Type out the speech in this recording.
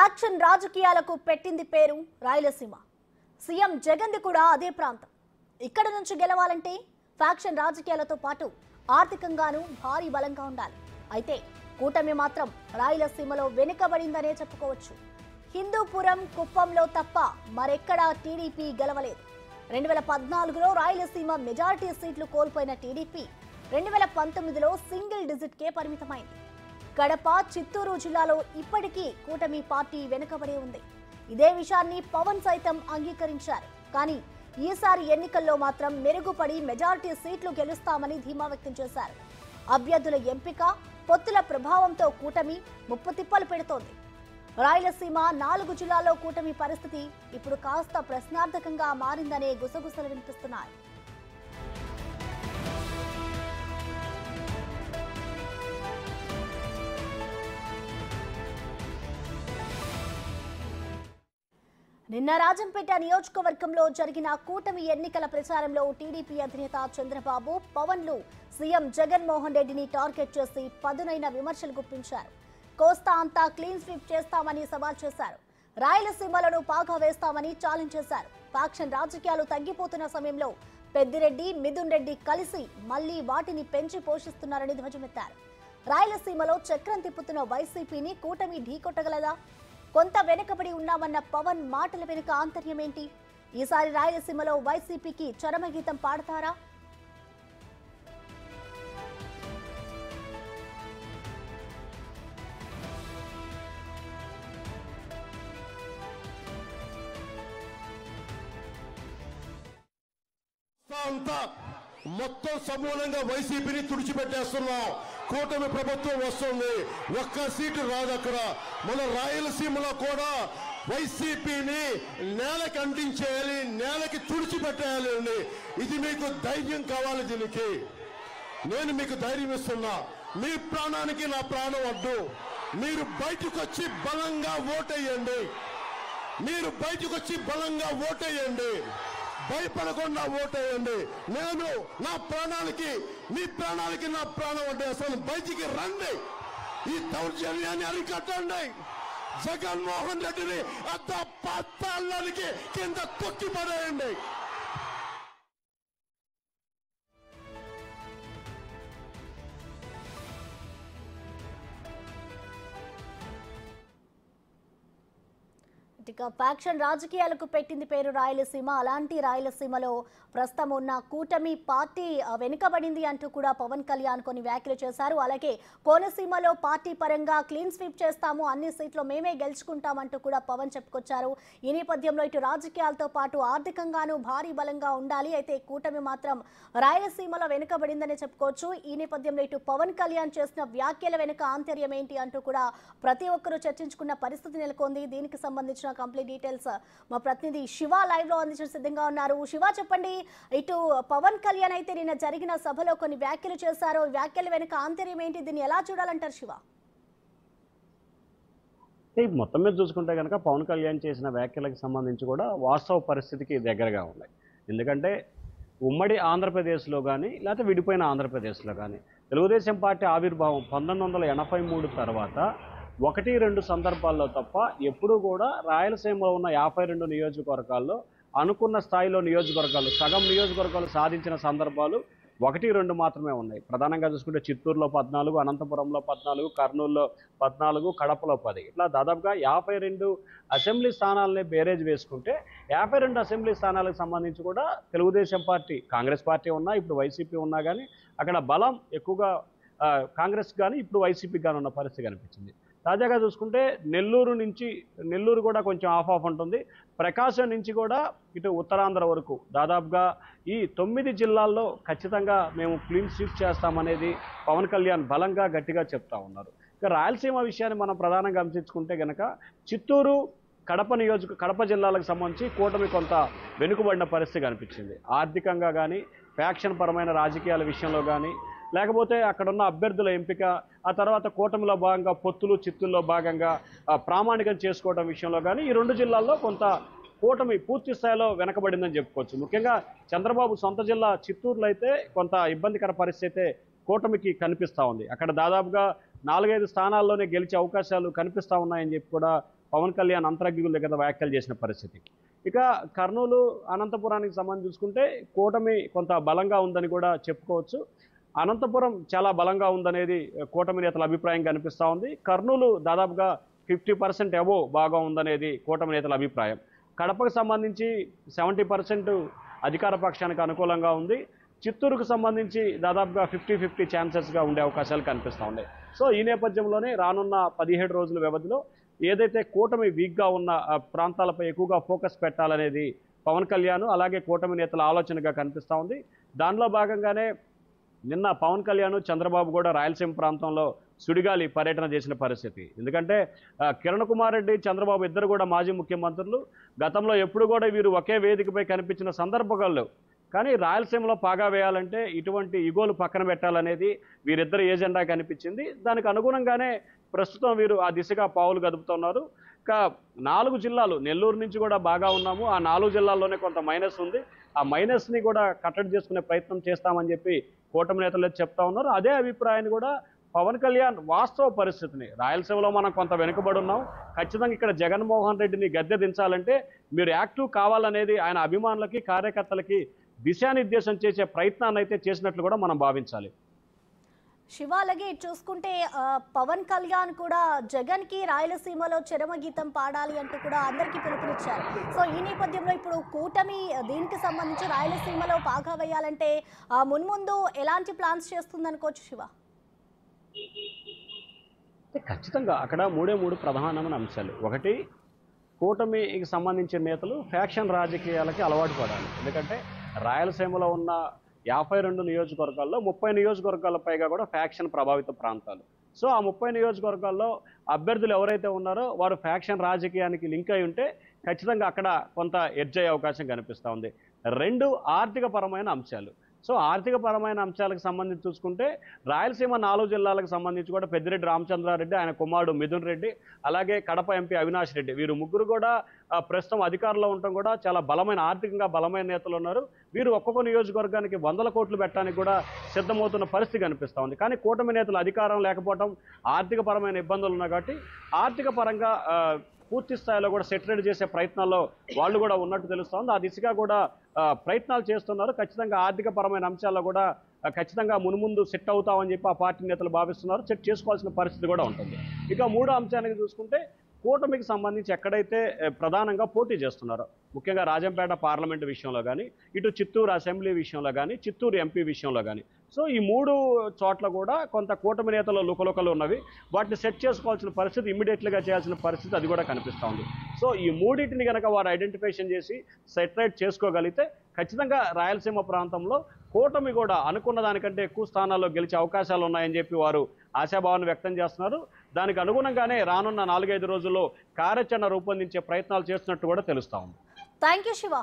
Faction రాజకీయాలకు పెట్టింది పేరు రాయలసీమ. సీఎం జగన్ది కూడా అదే ప్రాంతం. ఇక్కడ నుంచి గెలవాలంటే ఫ్యాక్షన్ రాజకీయాలతో పాటు ఆర్థికంగానూ భారీ బలంగా ఉండాలి. అయితే కూటమి మాత్రం రాయలసీమలో వెనుకబడిందనే చెప్పుకోవచ్చు. హిందూపురం, కుప్పంలో తప్ప మరెక్కడా టీడీపీ గెలవలేదు. 2014లో రాయలసీమ మెజారిటీ సీట్లు కోల్పోయిన టీడీపీ 2019లో సింగిల్ డిజిట్కే పరిమితమైంది. కడప, చిత్తూరు జిల్లాలో ఇప్పటికీ కూటమి పార్టీ వెనుకబడి ఉంది. ఇదే విషయాన్ని పవన్ సైతం అంగీకరించారు. కానీ ఈసారి ఎన్నికల్లో మాత్రం మెరుగుపడి మెజారిటీ సీట్లు గెలుస్తామని ధీమా వ్యక్తం చేశారు. అభ్యర్థుల ఎంపిక, పొత్తుల ప్రభావంతో కూటమి ముప్పుతిప్పలు పెడుతోంది. రాయలసీమ 4 జిల్లాల్లో కూటమి పరిస్థితి ఇప్పుడు కాస్త ప్రశ్నార్థకంగా మారిందనే గుసగుసలు వినిపిస్తున్నాయి. నిన్న రాజంపేట నియోజకవర్గంలో జరిగిన కూటమి ఎన్నికల ప్రచారంలో టీడీపీ అధినేత చంద్రబాబు, పవన్లు సీఎం జగన్మోహన్ రెడ్డిని టార్గెట్ చేసి పదునైన విమర్శలు గుప్పించారు. కోస్తా అంతా క్లీన్ స్వీప్ చేస్తామని సవాల్ చేశారు. రాయలసీమలను పాగా వేస్తామని ఛాలెంజ్ చేశారు. ఫ్యాక్షన్ రాజకీయాలు తగ్గిపోతున్న సమయంలో పెద్దిరెడ్డి, మిథున్ రెడ్డి కలిసి మళ్లీ వాటిని పెంచి పోషిస్తున్నారని ధ్వజమెత్తారు. రాయలసీమలో చక్రం తిప్పుతున్న వైసీపీని కూటమి ఢీకొట్టగలదా? కొంత వెనుకబడి ఉన్నామన్న పవన్ మాటల వెనుక ఆంతర్యమేంటి? ఈసారి రాయలసీమలో వైసీపీకి చరమగీతం పాడతారా? మొత్తం సమూలంగా వైసీపీని తుడిచిపెట్టేస్తున్నాం. కూటమి ప్రభుత్వం వస్తుంది, ఒక్క సీటు రాదు. అక్కడ మన రాయలసీమలో కూడా వైసీపీని నేలకి అంటించేయాలి, నేలకి తుడిచిపెట్టేయాలి అండి. ఇది మీకు ధైర్యం కావాలి. దీనికి నేను మీకు ధైర్యం ఇస్తున్నా. మీ ప్రాణానికి నా ప్రాణం అడ్డు. మీరు బయటకు వచ్చి బలంగా ఓటేయండి. మీరు బయటకు వచ్చి బలంగా ఓటేయండి. భయపడకుండా ఓటేయండి. నేను నా ప్రాణాలకి, మీ ప్రాణాలకి నా ప్రాణం అంటే అసలు బయటికి రండి. ఈ దౌర్జన్యాన్ని అరికట్టండి. జగన్మోహన్ రెడ్డిని అంత పాతాళానికి కింద తొక్కి పడేయండి. ఫ్యాక్షన్ రాజకీయాలకు పెట్టింది పేరు రాయలసీమ. అలాంటి రాయలసీమలో ప్రస్తుతం ఉన్న కూటమి పార్టీ వెనుకబడింది అంటూ కూడా పవన్ కళ్యాణ్ కొన్ని వ్యాఖ్యలు చేశారు. అలాగే కోనసీమలో పార్టీ పరంగా క్లీన్ స్వీప్ చేస్తాము, అన్ని సీట్లు మేమే గెలుచుకుంటామంటూ కూడా పవన్ చెప్పుకొచ్చారు. ఈ నేపథ్యంలో ఇటు రాజకీయాలతో పాటు ఆర్థికంగానూ భారీ బలంగా ఉండాలి. అయితే కూటమి మాత్రం రాయలసీమలో వెనుకబడిందనే చెప్పుకోవచ్చు. ఈ నేపథ్యంలో ఇటు పవన్ కళ్యాణ్ చేసిన వ్యాఖ్యల వెనుక ఆంతర్యం ఏంటి అంటూ కూడా ప్రతి ఒక్కరూ చర్చించుకున్న పరిస్థితి నెలకొంది. దీనికి సంబంధించిన కంప్లీట్ డీటెయిల్స్ మా ప్రతినిధి శివ లైవ్ లో అందించడం సిద్ధంగా ఉన్నారు. శివ, చెప్పండి. ఇటు పవన్ కళ్యాణ్ అయితే నిన్న జరిగిన సభలో కొన్ని వ్యాఖ్యలు చేశారు. వ్యాఖ్యల వెనుక ఆంతర్యం ఏంటి? దీన్ని ఎలా చూడాలంటారు శివ? మొత్తం మీద చూసుకుంటే కనుక పవన్ కళ్యాణ్ చేసిన వ్యాఖ్యలకు సంబంధించి కూడా వాస్తవ పరిస్థితికి దగ్గరగా ఉన్నాయి. ఎందుకంటే ఉమ్మడి ఆంధ్రప్రదేశ్లో కానీ లేకపోతే విడిపోయిన ఆంధ్రప్రదేశ్లో కానీ తెలుగుదేశం పార్టీ ఆవిర్భావం 1983 తర్వాత 1-2 సందర్భాల్లో తప్ప ఎప్పుడూ కూడా రాయలసీమలో ఉన్న 52 నియోజకవర్గాల్లో అనుకున్న స్థాయిలో నియోజకవర్గాలు, సగం నియోజకవర్గాలు సాధించిన సందర్భాలు 1-2 మాత్రమే ఉన్నాయి. ప్రధానంగా చూసుకుంటే చిత్తూరులో 14, అనంతపురంలో 14, కర్నూలులో 14, కడపలో 10, ఇట్లా దాదాపుగా 52 అసెంబ్లీ స్థానాలని బేరేజ్ వేసుకుంటే 52 అసెంబ్లీ స్థానాలకు సంబంధించి కూడా తెలుగుదేశం పార్టీ, కాంగ్రెస్ పార్టీ ఉన్నా, ఇప్పుడు వైసీపీ ఉన్నా కానీ అక్కడ బలం ఎక్కువగా కాంగ్రెస్ కానీ ఇప్పుడు వైసీపీకి కానీ ఉన్న పరిస్థితి కనిపించింది. తాజాగా చూసుకుంటే నెల్లూరు కూడా కొంచెం ఆఫ్ ఉంటుంది. ప్రకాశం నుంచి కూడా ఇటు ఉత్తరాంధ్ర వరకు దాదాపుగా ఈ 9 జిల్లాల్లో ఖచ్చితంగా మేము క్లీన్ స్వీప్ చేస్తామనేది పవన్ కళ్యాణ్ బలంగా గట్టిగా చెప్తా ఉన్నారు. ఇక రాయలసీమ విషయాన్ని మనం ప్రధానంగా గమనించుకుంటే కనుక చిత్తూరు, కడప జిల్లాలకు సంబంధించి కూటమి కొంత వెనుకబడిన పరిస్థితి కనిపించింది. ఆర్థికంగా కానీ, ఫ్యాక్షన్ పరమైన రాజకీయాల విషయంలో కానీ, లేకపోతే అక్కడున్న అభ్యర్థుల ఎంపిక, ఆ తర్వాత కూటమిలో భాగంగా పొత్తులు, చిత్తుల్లో భాగంగా ప్రామాణికం చేసుకోవడం విషయంలో కానీ ఈ 2 జిల్లాల్లో కొంత కూటమి పూర్తి స్థాయిలో వెనకబడిందని చెప్పుకోవచ్చు. ముఖ్యంగా చంద్రబాబు సొంత జిల్లా చిత్తూరులో అయితే కొంత ఇబ్బందికర పరిస్థితి కూటమికి కనిపిస్తూ ఉంది. అక్కడ దాదాపుగా 4-5 స్థానాల్లోనే గెలిచే అవకాశాలు కనిపిస్తూ ఉన్నాయని చెప్పి కూడా పవన్ కళ్యాణ్ అంతరంగికుల దగ్గర వ్యాఖ్యలు చేసిన పరిస్థితి. ఇక కర్నూలు అనంతపురానికి సంబంధించి చూసుకుంటే కూటమి కొంత బలంగా ఉందని కూడా చెప్పుకోవచ్చు. అనంతపురం చాలా బలంగా ఉందనేది కూటమి నేతల అభిప్రాయం కనిపిస్తూ ఉంది. కర్నూలు దాదాపుగా 50% అబోవ్ బాగా ఉందనేది కూటమి నేతల అభిప్రాయం. కడపకు సంబంధించి 70% అధికార పక్షానికి అనుకూలంగా ఉంది. చిత్తూరుకు సంబంధించి దాదాపుగా 50-50 ఛాన్సెస్గా ఉండే అవకాశాలు కనిపిస్తూ ఉన్నాయి. సో ఈ నేపథ్యంలోనే రానున్న 17 రోజుల వ్యవధిలో ఏదైతే కూటమి వీక్గా ఉన్న ప్రాంతాలపై ఎక్కువగా ఫోకస్ పెట్టాలనేది పవన్ కళ్యాణ్ అలాగే కూటమి నేతల ఆలోచనగా కనిపిస్తూ ఉంది. దానిలో భాగంగానే నిన్న పవన్ కళ్యాణ్ చంద్రబాబు కూడా రాయలసీమ ప్రాంతంలో సుడిగాలి పర్యటన చేసిన పరిస్థితి. ఎందుకంటే కిరణ్ కుమార్ రెడ్డి చంద్రబాబు ఇద్దరు కూడా మాజీ ముఖ్యమంత్రులు. గతంలో ఎప్పుడు కూడా వీరు ఒకే వేదికపై కనిపించిన సందర్భాలు. కానీ రాయలసీమలో పాగా వేయాలంటే ఇటువంటి ఇగోలు పక్కన పెట్టాలనేది వీరిద్దరు ఏజెండా కనిపించింది. దానికి అనుగుణంగానే ప్రస్తుతం వీరు ఆ దిశగా పావులు గదుపుతున్నారు. ఇంకా 4 జిల్లాలు నెల్లూరు నుంచి కూడా బాగా ఉన్నాము. ఆ 4 జిల్లాల్లోనే కొంత మైనస్ ఉంది. ఆ మైనస్ని కూడా కట్టడి చేసుకునే ప్రయత్నం చేస్తామని చెప్పి కూటమి నేతలు చెప్తా ఉన్నారు. అదే అభిప్రాయాన్ని కూడా పవన్ కళ్యాణ్ వాస్తవ పరిస్థితిని రాయలసీమలో మనం కొంత వెనుకబడి ఉన్నాం, ఖచ్చితంగా ఇక్కడ జగన్మోహన్ రెడ్డిని గద్దె దించాలంటే మీరు యాక్టివ్ కావాలనేది ఆయన అభిమానులకి కార్యకర్తలకి దిశానిర్దేశం చేసే ప్రయత్నాన్ని అయితే చేసినట్లు కూడా మనం భావించాలి. శివ, అలాగే చూసుకుంటే పవన్ కళ్యాణ్ కూడా జగన్ కి రాయలసీమలో చరమగీతం పాడాలి అంటూ కూడా అందరికీ పిలుపునిచ్చారు. సో ఈ నేపథ్యంలో ఇప్పుడు కూటమి దీనికి సంబంధించి రాయలసీమలో పాగా వేయాలంటే మున్ముందు ఎలాంటి ప్లాన్స్ చేస్తుంది అనుకోవచ్చు శివ? ఖచ్చితంగా అక్కడ 3 ప్రధానమైన అంశాలు. ఒకటి, కూటమికి సంబంధించిన నేతలు ఫ్యాక్షన్ రాజకీయాలకి అలవాటు పడాలి. ఎందుకంటే రాయలసీమలో ఉన్న 52 నియోజకవర్గాల్లో 30 నియోజకవర్గాల పైగా కూడా ఫ్యాక్షన్ ప్రభావిత ప్రాంతాలు. సో ఆ 30 నియోజకవర్గాల్లో అభ్యర్థులు ఎవరైతే ఉన్నారో వారు ఫ్యాక్షన్ రాజకీయానికి లింక్ అయి ఉంటే ఖచ్చితంగా అక్కడ కొంత ఎడ్జ్ అయ్యే అవకాశం కనిపిస్తూ ఉంది. 2, ఆర్థిక పరమైన అంశాలు. సో ఆర్థిక పరమైన అంశాలకు సంబంధించి చూసుకుంటే రాయలసీమ 4 జిల్లాలకు సంబంధించి కూడా పెద్దిరెడ్డి రామచంద్రారెడ్డి, ఆయన కుమారుడు మిథున్ రెడ్డి, అలాగే కడప ఎంపీ అవినాష్ రెడ్డి, వీరు ముగ్గురు కూడా ప్రస్తుతం అధికారంలో ఉండటం కూడా చాలా బలమైన ఆర్థికంగా బలమైన నేతలు ఉన్నారు. వీరు ఒక్కొక్క నియోజకవర్గానికి 100 కోట్లు పెట్టడానికి కూడా సిద్ధమవుతున్న పరిస్థితి కనిపిస్తూ ఉంది. కానీ కూటమి నేతలు అధికారం లేకపోవడం, ఆర్థిక పరమైన ఇబ్బందులు ఉన్నాయి కాబట్టి ఆర్థిక పరంగా పూర్తి స్థాయిలో కూడా సెటిల్ చేసే ప్రయత్నాల్లో వాళ్ళు కూడా ఉన్నట్టు తెలుస్తోంది. ఆ దిశగా కూడా ప్రయత్నాలు చేస్తున్నారు. ఖచ్చితంగా ఆర్థిక పరమైన అంశాల్లో కూడా ఖచ్చితంగా మున్ముందు సెట్ అవుతామని చెప్పి ఆ పార్టీ నేతలు భావిస్తున్నారు. సెట్ చేసుకోవాల్సిన పరిస్థితి కూడా ఉంటుంది. ఇక 3వ అంశానికి చూసుకుంటే కూటమికి సంబంధించి ఎక్కడైతే ప్రధానంగా పోటీ చేస్తున్నారో, ముఖ్యంగా రాజంపేట పార్లమెంటు విషయంలో కానీ, ఇటు చిత్తూరు అసెంబ్లీ విషయంలో కానీ, చిత్తూరు ఎంపీ విషయంలో కానీ, సో ఈ 3 చోట్ల కూడా కొంత కూటమి నేతల లుకలుకలు ఉన్నవి. వాటిని సెట్ చేసుకోవాల్సిన పరిస్థితి, ఇమ్మీడియట్గా చేయాల్సిన పరిస్థితి అది కూడా కనిపిస్తూ ఉంది. సో ఈ మూడింటిని కనుక వారు ఐడెంటిఫికేషన్ చేసి సెటరేట్ చేసుకోగలిగితే ఖచ్చితంగా రాయలసీమ ప్రాంతంలో కూటమి కూడా అనుకున్న దానికంటే ఎక్కువ స్థానాల్లో గెలిచే అవకాశాలు ఉన్నాయని చెప్పి వారు ఆశాభావాన్ని వ్యక్తం చేస్తున్నారు. దానికి అనుగుణంగానే రానున్న 4-5 రోజుల్లో కార్యాచరణ రూపొందించే ప్రయత్నాలు చేస్తున్నట్టు కూడా తెలుస్తా ఉంది. Thank you Shiva.